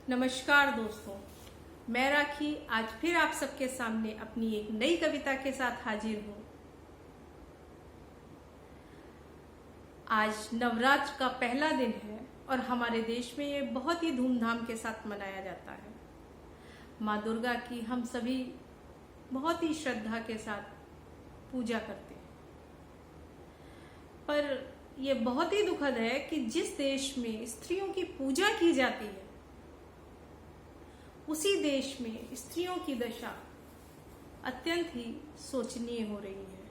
नमस्कार दोस्तों, मैं राखी आज फिर आप सबके सामने अपनी एक नई कविता के साथ हाजिर हूँ। आज नवरात्र का पहला दिन है और हमारे देश में ये बहुत ही धूमधाम के साथ मनाया जाता है। माँ दुर्गा की हम सभी बहुत ही श्रद्धा के साथ पूजा करते हैं, पर यह बहुत ही दुखद है कि जिस देश में स्त्रियों की पूजा की जाती है उसी देश में स्त्रियों की दशा अत्यंत ही शोचनीय हो रही है।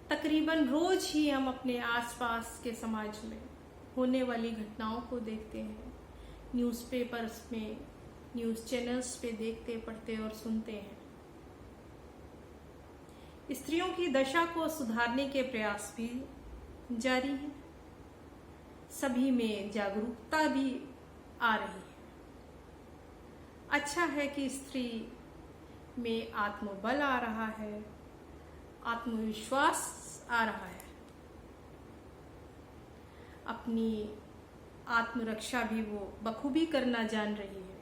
तकरीबन रोज ही हम अपने आसपास के समाज में होने वाली घटनाओं को देखते हैं, न्यूज़पेपर्स में, न्यूज़ चैनल्स पे देखते, पढ़ते और सुनते हैं। स्त्रियों की दशा को सुधारने के प्रयास भी जारी हैं। सभी में जागरूकता भी आ रही है। अच्छा है कि स्त्री में आत्मबल आ रहा है, आत्मविश्वास आ रहा है, अपनी आत्मरक्षा भी वो बखूबी करना जान रही है।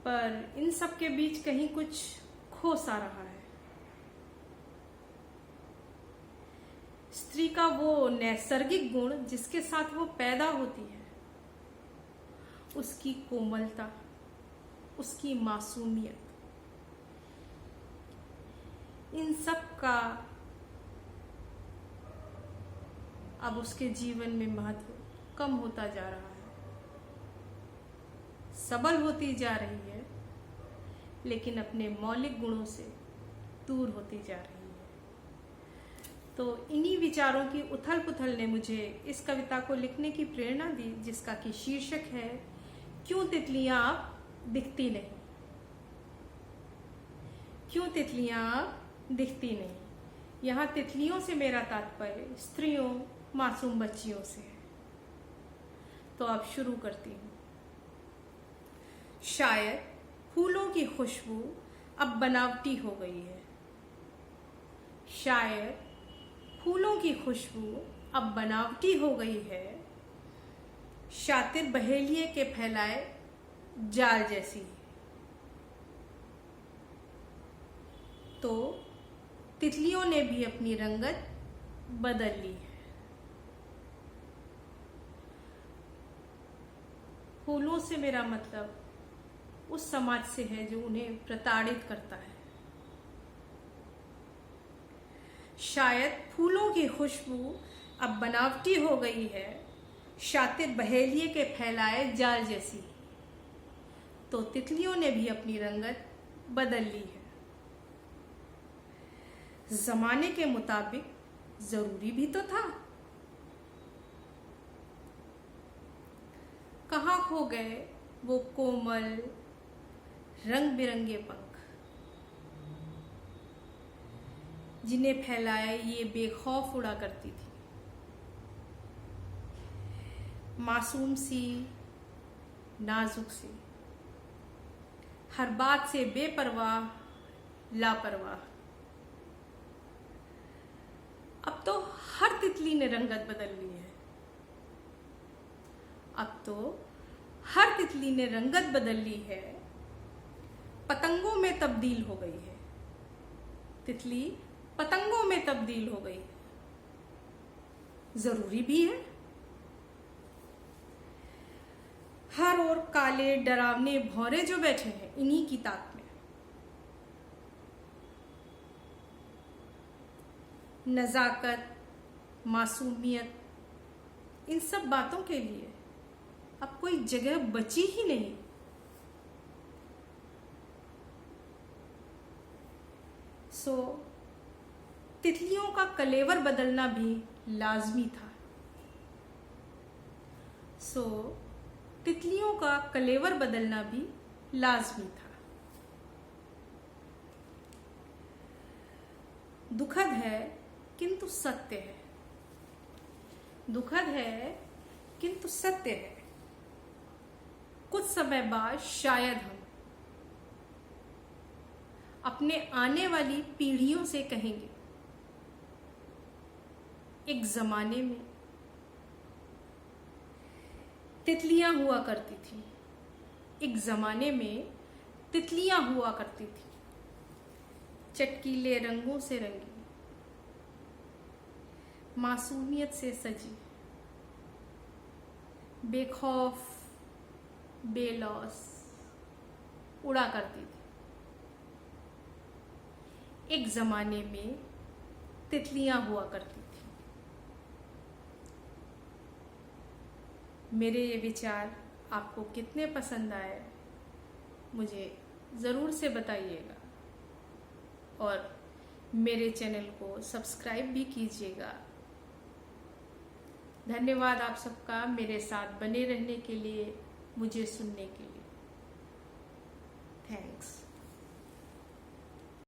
पर इन सब के बीच कहीं कुछ खोस आ रहा है। स्त्री का वो नैसर्गिक गुण जिसके साथ वो पैदा होती है, उसकी कोमलता, उसकी मासूमियत, इन सब का अब उसके जीवन में महत्व कम होता जा रहा है। सबल होती जा रही है, लेकिन अपने मौलिक गुणों से दूर होती जा रही है। तो इन्हीं विचारों की उथल पुथल ने मुझे इस कविता को लिखने की प्रेरणा दी, जिसका कि शीर्षक है, क्यों तितलियां दिखती नहीं। क्यों तितलियां दिखती नहीं। यहाँ तितलियों से मेरा तात्पर्य स्त्रियों, मासूम बच्चियों से है। तो अब शुरू करती हूँ। शायद फूलों की खुशबू अब बनावटी हो गई है। शायद फूलों की खुशबू अब बनावटी हो गई है। शातिर बहेलिए के फैलाए जाल जैसी। तो तितलियों ने भी अपनी रंगत बदल ली है। फूलों से मेरा मतलब उस समाज से है जो उन्हें प्रताड़ित करता है। शायद फूलों की खुशबू अब बनावटी हो गई है, शातिर बहेलिए के फैलाए जाल जैसी। तो तितलियों ने भी अपनी रंगत बदल ली है। जमाने के मुताबिक जरूरी भी तो था। कहाँ खो गए वो कोमल रंग बिरंगे पंख, जिन्हें फैलाए ये बेखौफ उड़ा करती थी। मासूम सी, नाजुक सी, हर बात से बेपरवाह, लापरवाह। अब तो हर तितली ने रंगत बदल ली है। अब तो हर तितली ने रंगत बदल ली है, पतंगों में तब्दील हो गई है। तितली पतंगों में तब्दील हो गई। जरूरी भी है। हर ओर काले डरावने भौरे जो बैठे हैं इन्हीं की ताक में। नजाकत, मासूमियत, इन सब बातों के लिए अब कोई जगह बची ही नहीं। तितलियों का कलेवर बदलना भी लाजमी था। तितलियों का कलेवर बदलना भी लाजमी था। दुखद है किंतु सत्य है। दुखद है किंतु सत्य है। कुछ समय बाद शायद हम अपने आने वाली पीढ़ियों से कहेंगे, एक जमाने में तितलियां हुआ करती थी। एक जमाने में तितलियां हुआ करती थी, चटकीले रंगों से रंगी, मासूमियत से सजी, बेखौफ बेलौस उड़ा करती थी। एक जमाने में तितलियां हुआ करती थी। मेरे ये विचार आपको कितने पसंद आए मुझे ज़रूर से बताइएगा, और मेरे चैनल को सब्सक्राइब भी कीजिएगा। धन्यवाद आप सबका मेरे साथ बने रहने के लिए, मुझे सुनने के लिए। थैंक्स।